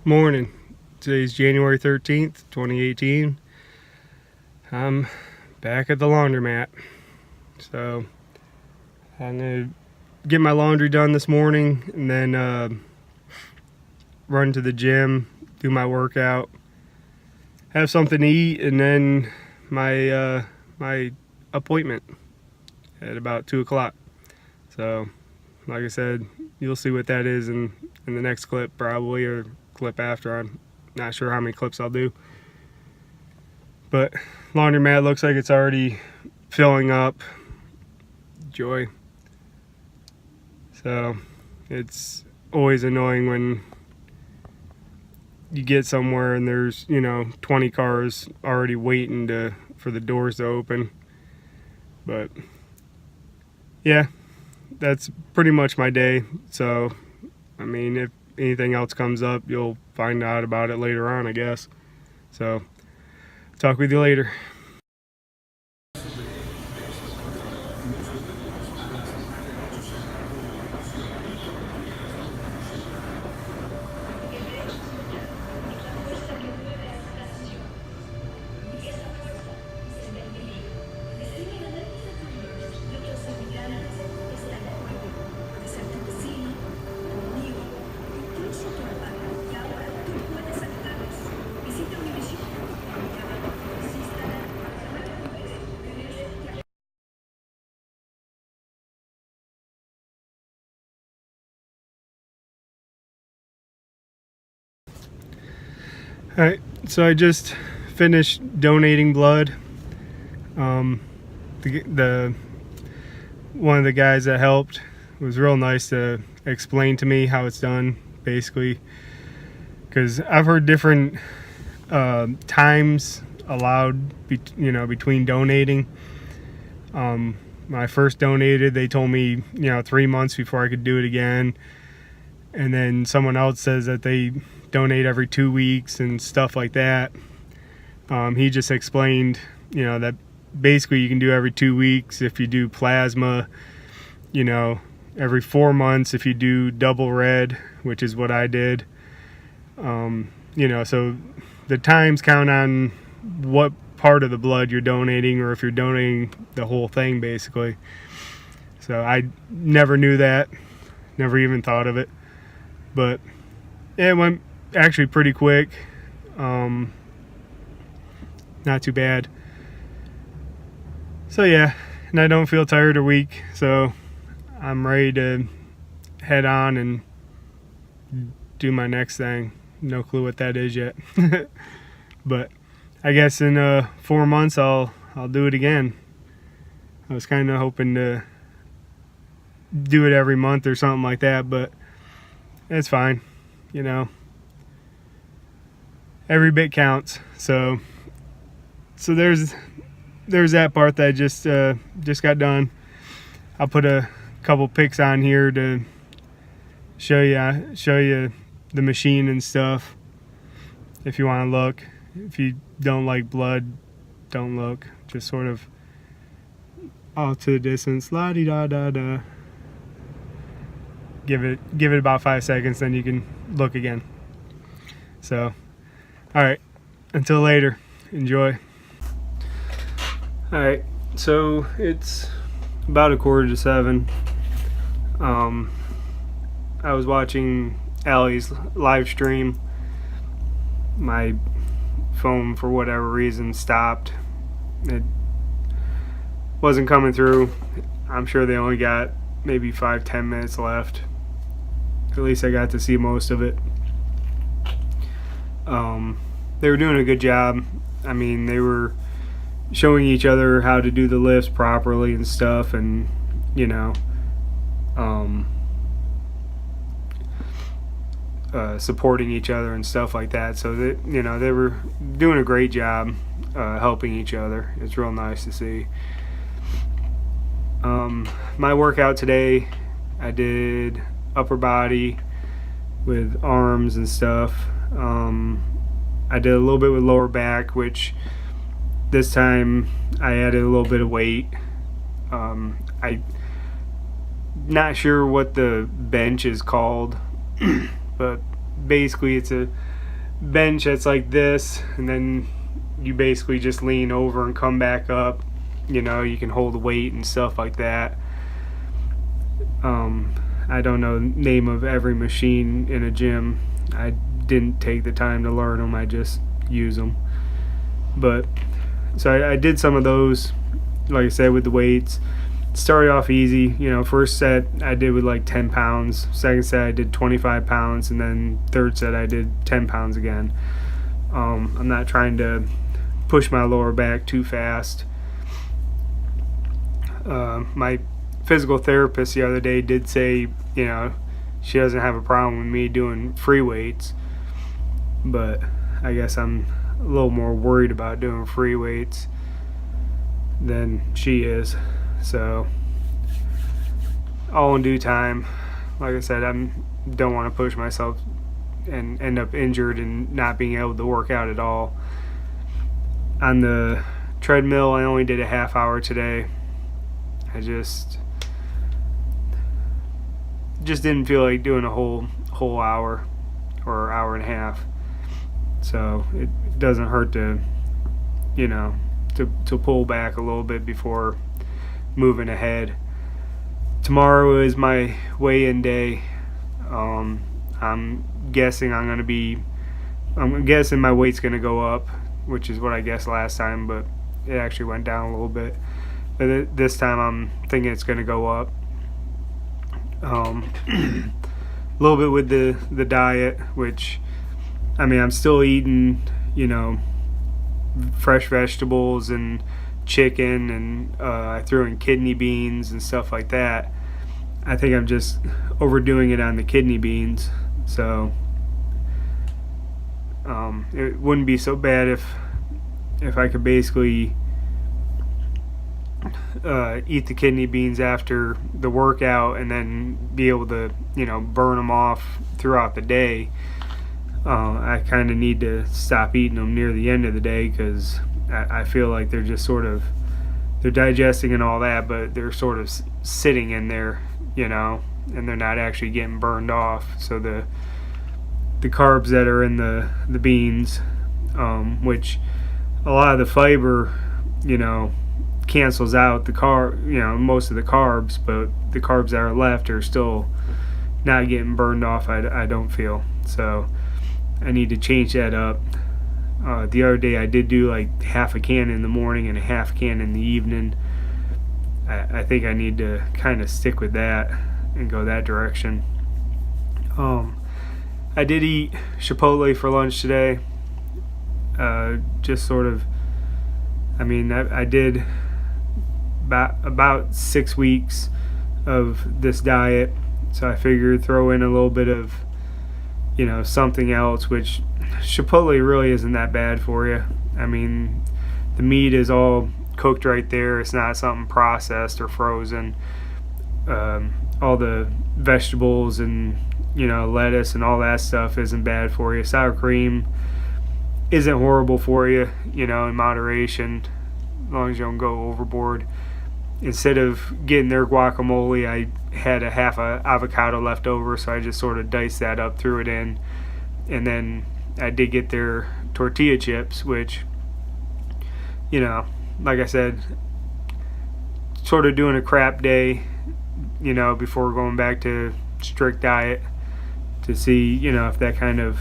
Morning. Today's January 13th, 2018. I'm back at the laundromat. So I'm going to get my laundry done this morning and then run to the gym, do my workout, have something to eat, and then my appointment at about 2 o'clock. So like I said, you'll see what that is in the next clip probably, or clip after. I'm not sure how many clips I'll do, but laundromat looks like it's already filling up. Joy. So it's always annoying when you get somewhere and there's 20 cars already waiting for the doors to open. But yeah, that's pretty much my day. So I mean, if anything else comes up, you'll find out about it later on, I guess. So talk with you later. Alright, so I just finished donating blood. The one of the guys that helped was real nice to explain to me how it's done, basically, because I've heard different times allowed between donating. When I first donated, they told me 3 months before I could do it again, and then someone else says that they donate every 2 weeks and stuff like that. He just explained that basically you can do every 2 weeks if you do plasma, every 4 months if you do double red, which is what I did. So the times count on what part of the blood you're donating, or if you're donating the whole thing, basically. So I never knew that, never even thought of it, but it went actually pretty quick. Not too bad. So yeah, and I don't feel tired or weak, so I'm ready to head on and do my next thing. No clue what that is yet. But I guess in 4 months I'll do it again. I was kind of hoping to do it every month or something like that, but it's fine. Every bit counts. So there's that part that I just got done. I'll put a couple pics on here to show you the machine and stuff if you want to look. If you don't like blood, don't look. Just sort of off to the distance, la di da da da. Give it about 5 seconds, then you can look again. So alright, until later, enjoy. Alright, so it's about 6:45. I was watching Allie's live stream. My phone, for whatever reason, stopped. It wasn't coming through. I'm sure they only got maybe 5-10 minutes left. At least I got to see most of it. They were doing a good job. I mean, they were showing each other how to do the lifts properly and stuff, and supporting each other and stuff like that. So that they were doing a great job helping each other. It's real nice to see. My workout today, I did upper body with arms and stuff. I did a little bit with lower back, which this time I added a little bit of weight. I'm not sure what the bench is called, but basically it's a bench that's like this, and then you basically just lean over and come back up. You know, you can hold the weight and stuff like that. I don't know the name of every machine in a gym. I didn't take the time to learn them. I just use them. But so I did some of those, like I said, with the weights. Started off easy. You know, first set I did with like 10 pounds. Second set I did 25 pounds. And then third set I did 10 pounds again. I'm not trying to push my lower back too fast. My physical therapist the other day did say, you know, she doesn't have a problem with me doing free weights, but I guess I'm a little more worried about doing free weights than she is. So all in due time. Like I said, I don't want to push myself and end up injured and not being able to work out at all. On the treadmill, I only did a half hour today. I just didn't feel like doing a whole hour or hour and a half. So it doesn't hurt to, you know, to pull back a little bit before moving ahead. Tomorrow is my weigh-in day. I'm guessing my weight's gonna go up, which is what I guessed last time, but it actually went down a little bit. But this time I'm thinking it's gonna go up. A little bit with the diet, which, I mean, I'm still eating, you know, fresh vegetables and chicken, and I threw in kidney beans and stuff like that. I think I'm just overdoing it on the kidney beans, so it wouldn't be so bad if I could basically eat the kidney beans after the workout and then be able to, you know, burn them off throughout the day. I kind of need to stop eating them near the end of the day, because I feel like they're just sort of, they're digesting and all that, but they're sort of sitting in there, you know, and they're not actually getting burned off. So the carbs that are in the beans, which a lot of the fiber, you know, cancels out most of the carbs, but the carbs that are left are still not getting burned off, I don't feel. So I need to change that up. The other day I did do like half a can in the morning and a half can in the evening. I think I need to kind of stick with that and go that direction. I did eat Chipotle for lunch today. Just sort of, I mean, I did about 6 weeks of this diet, so I figured throw in a little bit of, you know, something else, which Chipotle really isn't that bad for you. I mean, the meat is all cooked right there. It's not something processed or frozen. All the vegetables and, you know, lettuce and all that stuff isn't bad for you. Sour cream isn't horrible for you, you know, in moderation, as long as you don't go overboard. Instead of getting their guacamole, I had a half a avocado left over, so I just sort of diced that up, threw it in, and then I did get their tortilla chips, which, you know, like I said, sort of doing a crap day, you know, before going back to strict diet, to see, you know, if that kind of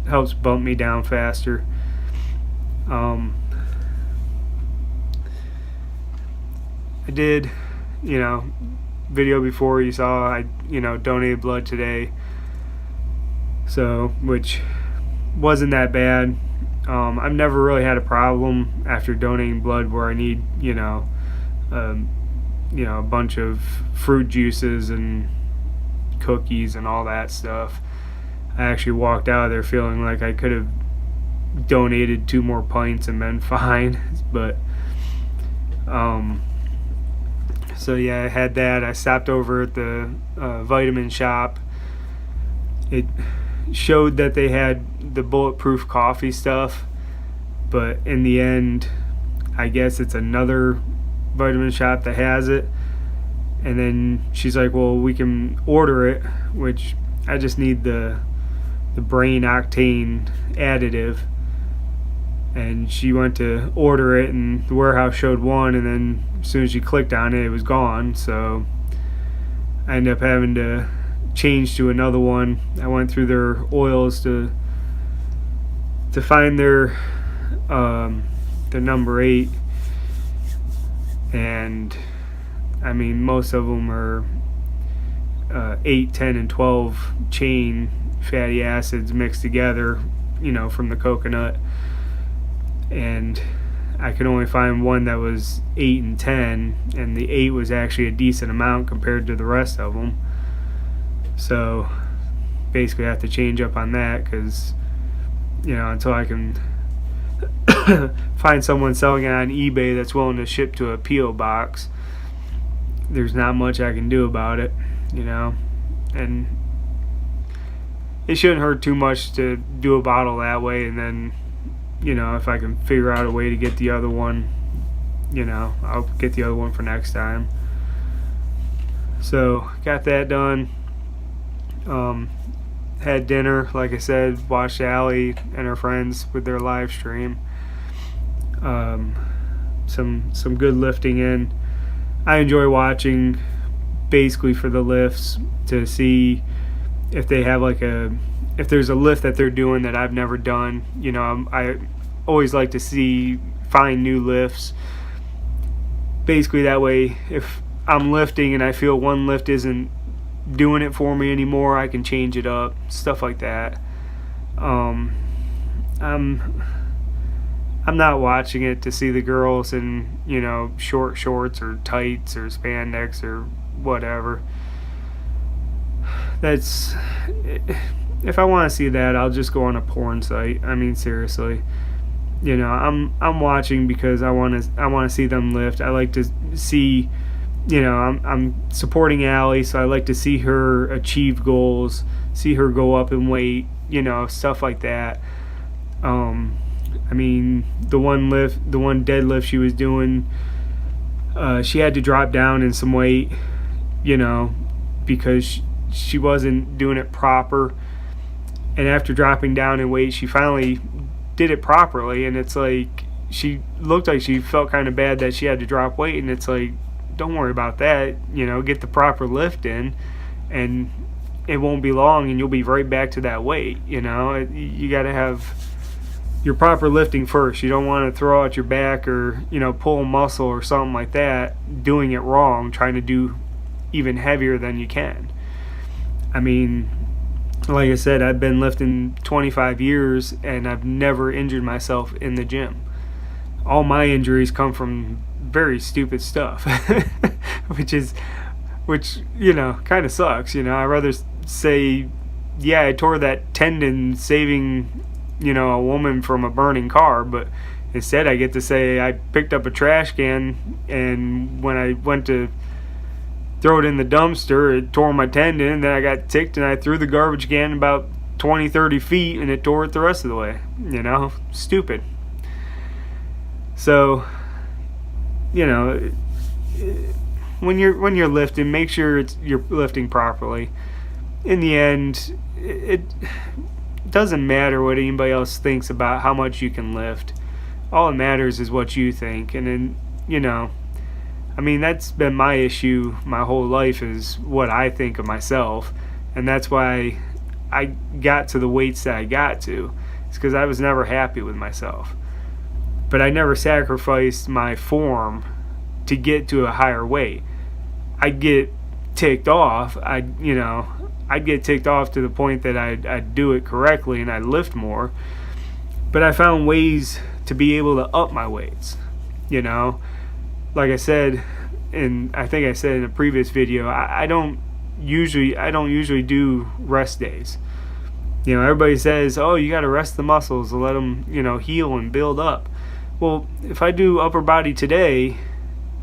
helps bump me down faster. I did, you know, video before you saw, I, you know, donated blood today, so, which wasn't that bad. I've never really had a problem after donating blood where I need, you know, a bunch of fruit juices and cookies and all that stuff. I actually walked out of there feeling like I could have donated 2 more pints and been fine. But so yeah, I had that. I stopped over at the vitamin shop. It showed that they had the bulletproof coffee stuff, but in the end, I guess it's another vitamin shop that has it. And then she's like, well, we can order it, which I just need the the brain octane additive, and she went to order it and the warehouse showed one, and then as soon as she clicked on it, it was gone. So I ended up having to change to another one. I went through their oils to find their number 8, and I mean most of them are 8, 10, and 12 chain fatty acids mixed together, from the coconut, and I could only find one that was 8 and 10, and the 8 was actually a decent amount compared to the rest of them. So basically I have to change up on that, because until I can find someone selling it on eBay that's willing to ship to a P.O. box, there's not much I can do about it, and it shouldn't hurt too much to do a bottle that way, and then if I can figure out a way to get the other one, I'll get the other one for next time. So got that done. Had dinner, like I said, watched Allie and her friends with their live stream. Some good lifting in. I enjoy watching basically for the lifts to see if they have if there's a lift that they're doing that I've never done. I always like to find new lifts. Basically that way, if I'm lifting and I feel one lift isn't doing it for me anymore, I can change it up, stuff like that. I'm not watching it to see the girls in short shorts or tights or spandex or whatever. That's, if I want to see that, I'll just go on a porn site. I mean, seriously, I'm watching because I want to see them lift. I like to see, I'm supporting Allie, so I like to see her achieve goals, see her go up in weight, stuff like that. I mean, the one deadlift she was doing, she had to drop down in some weight, because she wasn't doing it proper. And after dropping down in weight, she finally did it properly, and it's like she looked like she felt kind of bad that she had to drop weight, and it's like, don't worry about that, get the proper lift in, and it won't be long and you'll be right back to that weight. You got to have your proper lifting first. You don't want to throw out your back or pull a muscle or something like that doing it wrong, trying to do even heavier than you can. I mean, like I said, I've been lifting 25 years and I've never injured myself in the gym. All my injuries come from very stupid stuff, which kind of sucks. I'd rather say, yeah, I tore that tendon saving a woman from a burning car, but instead I get to say I picked up a trash can, and when I went to throw it in the dumpster, it tore my tendon, and then I got ticked and I threw the garbage can about 20-30 feet and it tore it the rest of the way. Stupid. So when you're lifting, make sure you're lifting properly. In the end, it doesn't matter what anybody else thinks about how much you can lift. All that matters is what you think. And then I mean, that's been my issue my whole life, is what I think of myself, and that's why I got to the weights that I got to. It's because I was never happy with myself. But I never sacrificed my form to get to a higher weight. I'd get ticked off. I'd get ticked off to the point that I'd do it correctly and I'd lift more. But I found ways to be able to up my weights. Like I said, and I think I said in a previous video, I don't usually do rest days. Everybody says, oh, you got to rest the muscles to let them, heal and build up. Well, if I do upper body today,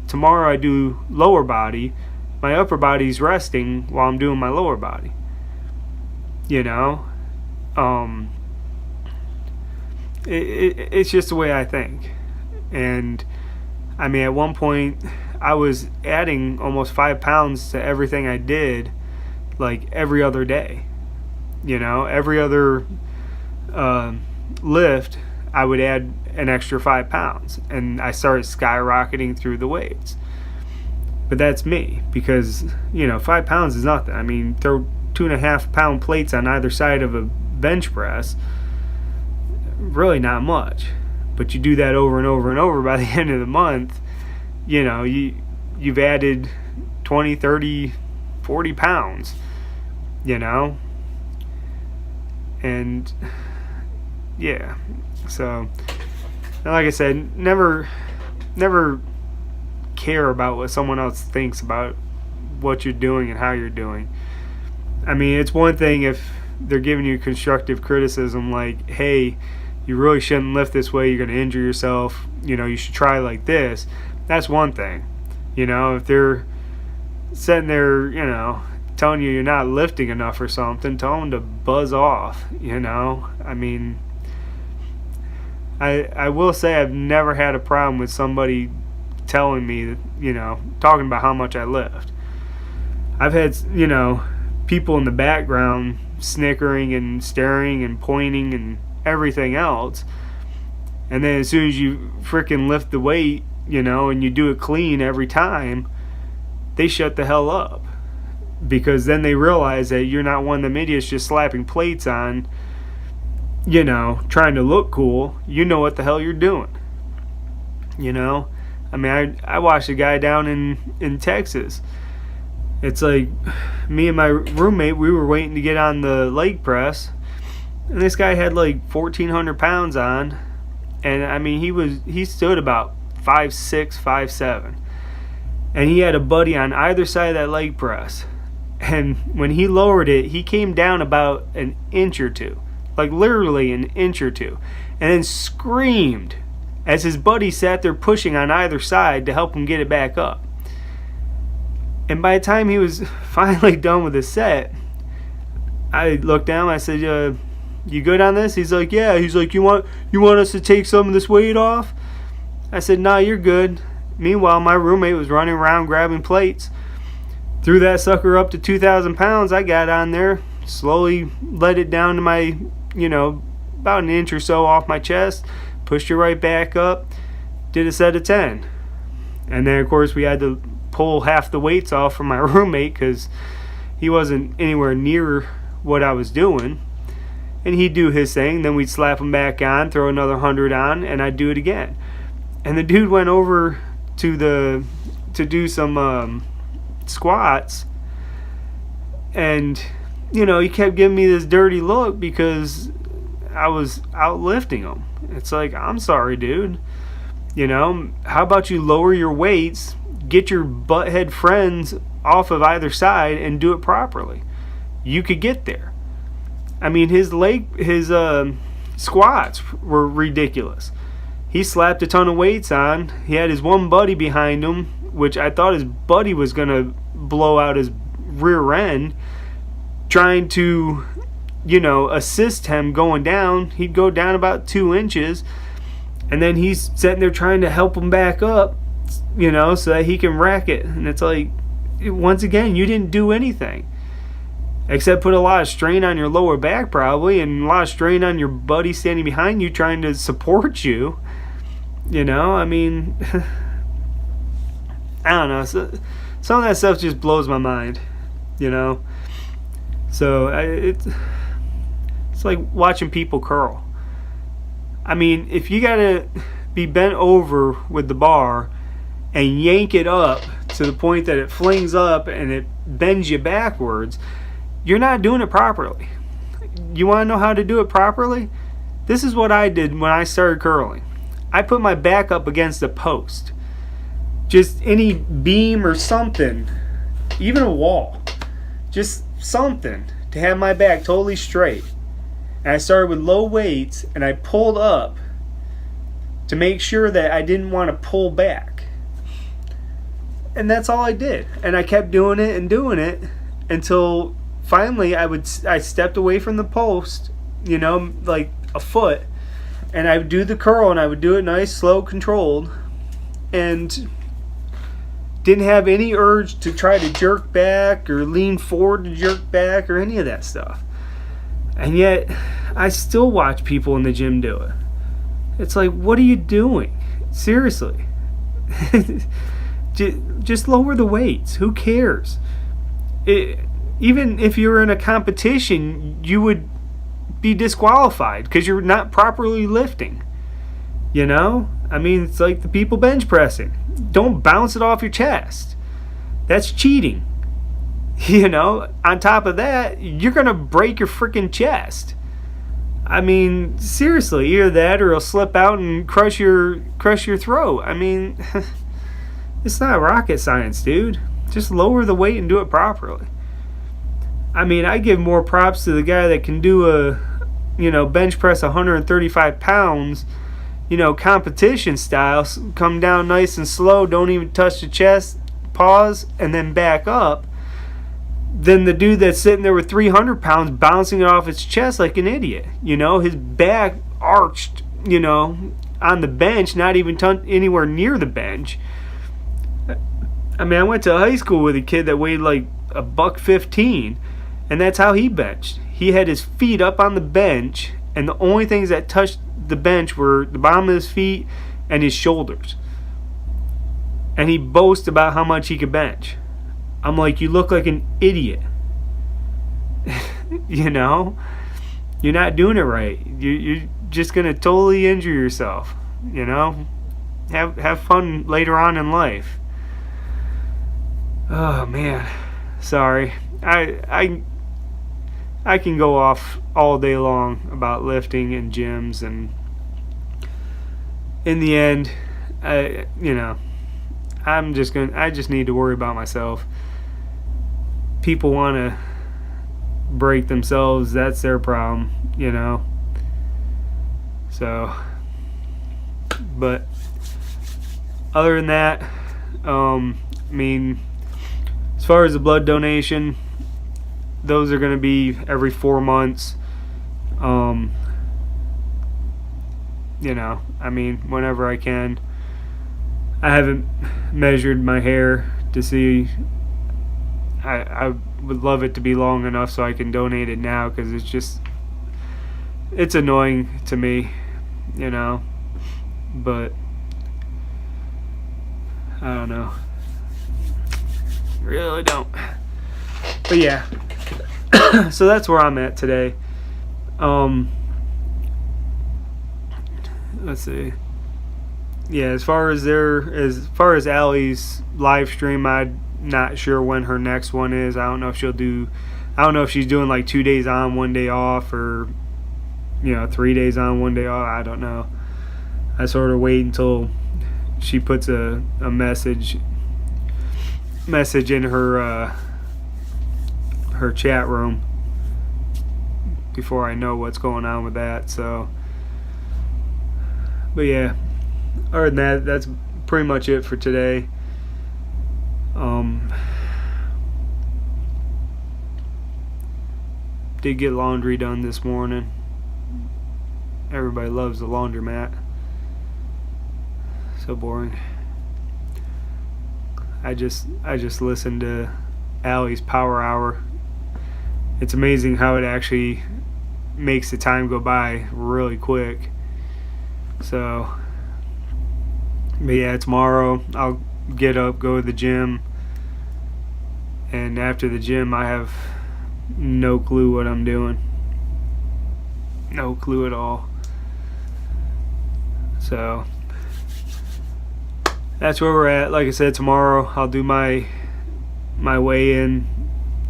tomorrow I do lower body, my upper body's resting while I'm doing my lower body. It's just the way I think. And I mean, at one point I was adding almost 5 pounds to everything I did, like every other day. Every other lift, I would add an extra 5 pounds, and I started skyrocketing through the weights. But that's me, because 5 pounds is nothing. I mean, throw 2.5 pound plates on either side of a bench press, really not much. But you do that over and over and over, by the end of the month, you've added 20, 30, 40 pounds, and yeah. So like I said, never care about what someone else thinks about what you're doing and how you're doing. I mean, it's one thing if they're giving you constructive criticism like, hey, you really shouldn't lift this way, you're going to injure yourself, you should try like this. That's one thing. If they're sitting there, telling you you're not lifting enough or something, tell them to buzz off. I mean, I will say I've never had a problem with somebody telling me, talking about how much I lift. I've had, people in the background snickering and staring and pointing and everything else. And then as soon as you freaking lift the weight, and you do it clean every time, they shut the hell up. Because then they realize that you're not one of them idiots just slapping plates on, trying to look cool. You know what the hell you're doing. I mean, I watched a guy down in Texas. It's like me and my roommate, we were waiting to get on the leg press, and this guy had like 1,400 pounds on, and I mean, he stood about 5'6", 5'7", and he had a buddy on either side of that leg press, and when he lowered it, he came down about an inch or two, like literally an inch or two, and then screamed as his buddy sat there pushing on either side to help him get it back up. And by the time he was finally done with his set, I looked down and I said, you good on this? He's like, yeah. He's like, you want us to take some of this weight off? I said, nah, you're good. Meanwhile, my roommate was running around grabbing plates. Threw that sucker up to 2,000 pounds. I got on there, slowly let it down to my, about an inch or so off my chest, pushed it right back up, did a set of 10. And then, of course, we had to pull half the weights off from my roommate because he wasn't anywhere near what I was doing. And he'd do his thing, then we'd slap him back on, throw another 100 on, and I'd do it again. And the dude went over to do some squats, and he kept giving me this dirty look because I was outlifting him. It's like, I'm sorry, dude. How about you lower your weights, get your butthead friends off of either side, and do it properly? You could get there. I mean, his squats were ridiculous. He slapped a ton of weights on. He had his one buddy behind him, which I thought his buddy was going to blow out his rear end, trying to, assist him going down. He'd go down about 2 inches, and then he's sitting there trying to help him back up, so that he can rack it. And it's like, once again, you didn't do anything except put a lot of strain on your lower back probably, and a lot of strain on your buddy standing behind you trying to support you. I mean, I don't know. So, some of that stuff just blows my mind, So it's like watching people curl. I mean, if you gotta be bent over with the bar and yank it up to the point that it flings up and it bends you backwards, you're not doing it properly. You want to know how to do it properly? This is what I did when I started curling. I put my back up against a post. Just any beam or something. Even a wall. Just something to have my back totally straight. And I started with low weights, and I pulled up to make sure that I didn't want to pull back. And that's all I did. And I kept doing it until finally I stepped away from the post, like a foot, and I would do the curl, and I would do it nice, slow, controlled, and didn't have any urge to try to jerk back or lean forward to jerk back or any of that stuff. And yet, I still watch people in the gym do it. It's like, what are you doing? Seriously. Just lower the weights. Who cares? Even if you were in a competition, you would be disqualified because you're not properly lifting. You know? I mean, it's like the people bench pressing. Don't bounce it off your chest. That's cheating. You know? On top of that, you're going to break your freaking chest. I mean, seriously, either that or it'll slip out and crush your throat. I mean, it's not rocket science, dude. Just lower the weight and do it properly. I mean, I give more props to the guy that can do bench press 135 pounds, competition style, come down nice and slow, don't even touch the chest, pause, and then back up, than the dude that's sitting there with 300 pounds bouncing it off his chest like an idiot. His back arched, on the bench, not even anywhere near the bench. I mean, I went to high school with a kid that weighed like $115, and that's how he benched. He had his feet up on the bench, and the only things that touched the bench were the bottom of his feet and his shoulders. And he boasts about how much he could bench. I'm like, you look like an idiot. You're not doing it right. You're just going to totally injure yourself. Have fun later on in life. Oh, man. Sorry. I can go off all day long about lifting and gyms, and in the end, I just need to worry about myself. People want to break themselves, that's their problem, So, but other than that, as far as the blood donation, those are going to be every 4 months. Whenever I can. I haven't measured my hair to see. I would love it to be long enough so I can donate it now, because it's annoying to me, but I don't know. Really don't. But yeah. So that's where I'm at today. Let's see. Yeah, as far as Allie's live stream, I'm not sure when her next one is. I don't know if she's doing like 2 days on, 1 day off, or 3 days on, 1 day off. I don't know. I sort of wait until she puts a message in her chat room before I know what's going on with that. So, but yeah, other than that, that's pretty much it for today. Did get laundry done this morning. Everybody loves the laundromat. So boring. I just listened to Allie's Power Hour. It's amazing how it actually makes the time go by really quick. So, but yeah, tomorrow I'll get up, go to the gym, and after the gym I have no clue what I'm doing. No clue at all. So that's where we're at. Like I said, tomorrow I'll do my weigh-in,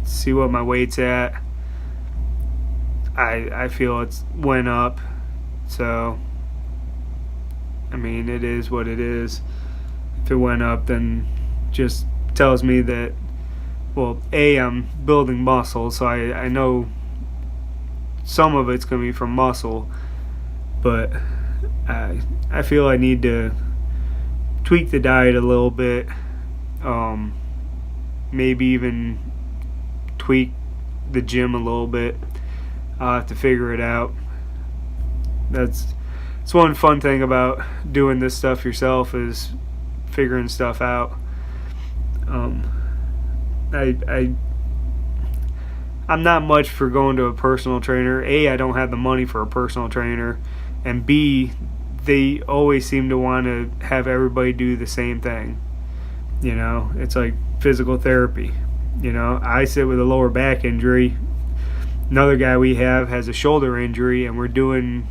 see what my weight's at. I feel it's went up, so it is what it is. If it went up, then just tells me that, well, I'm building muscle, so I know some of it's going to be from muscle, but I feel I need to tweak the diet a little bit, maybe even tweak the gym a little bit. I'll have to figure it out. It's one fun thing about doing this stuff yourself, is figuring stuff out. I'm I'm not much for going to a personal trainer. A, I don't have the money for a personal trainer, and B, they always seem to want to have everybody do the same thing. You know, it's like physical therapy. You know, I sit with a lower back injury. Another guy we have has a shoulder injury, and we're doing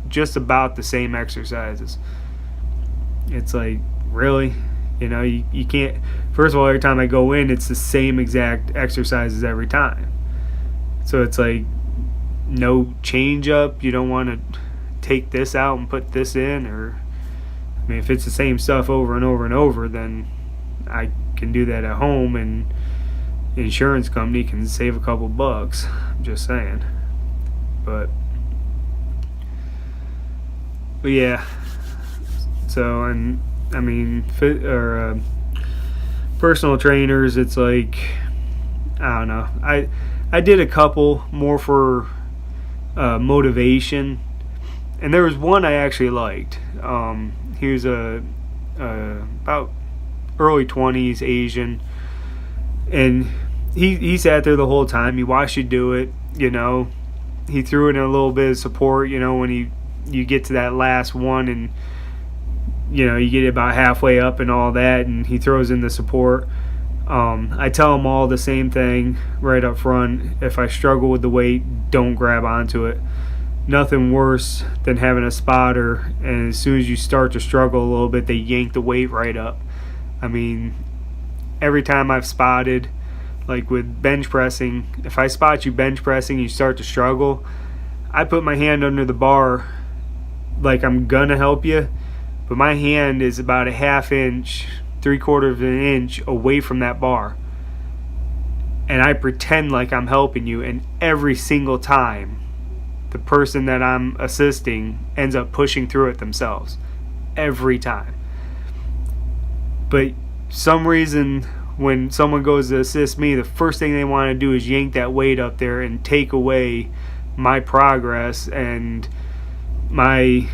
just about the same exercises. It's like, really? You know, you can't. First of all, every time I go in, it's the same exact exercises every time. So it's like no change up. You don't want to take this out and put this in, or I mean, if it's the same stuff over and over and over, then I can do that at home, and the insurance company can save a couple bucks. I'm just saying. But yeah. So, and I mean, personal trainers, it's like, I don't know. I did a couple more for motivation, and there was one I actually liked. He was about early 20s, Asian, and he sat there the whole time. He watched you do it, you know. He threw in a little bit of support, you know, when you get to that last one, and you know, you get about halfway up and all that, and he throws in the support. I tell them all the same thing right up front. If I struggle with the weight, don't grab onto it. Nothing worse than having a spotter, and as soon as you start to struggle a little bit, they yank the weight right up. I mean, every time I've spotted, like with bench pressing, if I spot you bench pressing and you start to struggle, I put my hand under the bar like I'm gonna help you, but my hand is about a half inch, 3/4 of an inch away from that bar. And I pretend like I'm helping you, and every single time, the person that I'm assisting ends up pushing through it themselves. Every time. But some reason, when someone goes to assist me, the first thing they want to do is yank that weight up there and take away my progress and my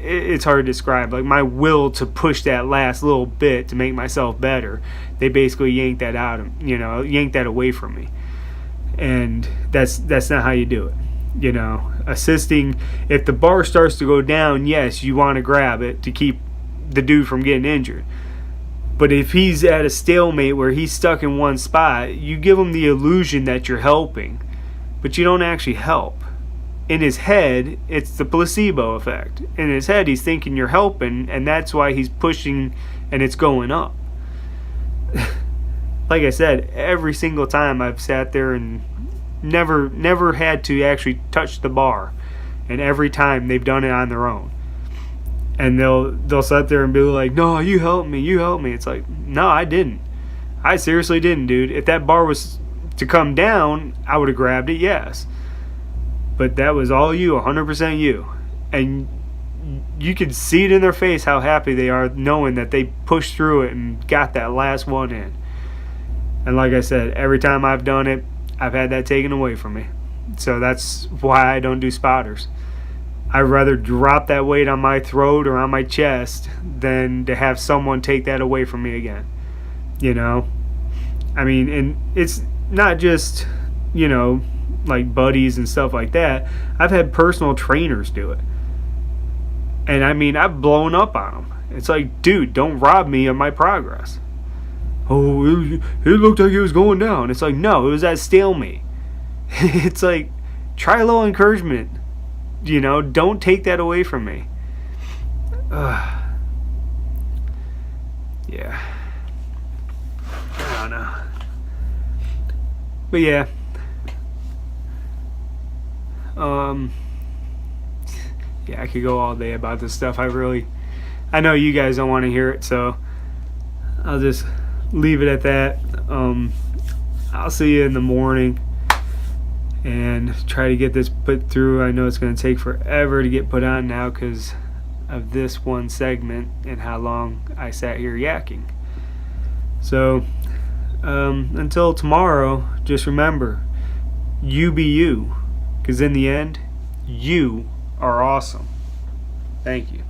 it's hard to describe, like my will to push that last little bit to make myself better. They basically yank that out of, you know, yank that away from me. And that's not how you do it. You know, assisting, if the bar starts to go down, yes, you want to grab it to keep the dude from getting injured. But if he's at a stalemate where he's stuck in one spot, you give him the illusion that you're helping, but you don't actually help. In his head, it's the placebo effect. In his head, he's thinking you're helping, and that's why he's pushing and it's going up. Like I said, every single time I've sat there and never had to actually touch the bar, and every time they've done it on their own. And they'll sit there and be like, "No, you helped me, you helped me." It's like, no, I didn't. I seriously didn't, dude. If that bar was to come down, I would have grabbed it, yes. But that was all you, 100% you. And you could see it in their face how happy they are knowing that they pushed through it and got that last one in. And like I said, every time I've done it, I've had that taken away from me. So that's why I don't do spotters. I'd rather drop that weight on my throat or on my chest than to have someone take that away from me again. You know? I mean, and it's not just, you know, like buddies and stuff like that. I've had personal trainers do it. And I mean, I've blown up on them. It's like, dude, don't rob me of my progress. Oh, it looked like it was going down. It's like, no, it was at stalemate. It's like, try a little encouragement. You know, don't take that away from me. Yeah. I don't know. But yeah. Yeah, I could go all day about this stuff. I know you guys don't want to hear it, so I'll just leave it at that. I'll see you in the morning and try to get this put through. I know it's going to take forever to get put on now because of this one segment and how long I sat here yakking. So until tomorrow, just remember, you be you, because in the end, you are awesome. Thank you.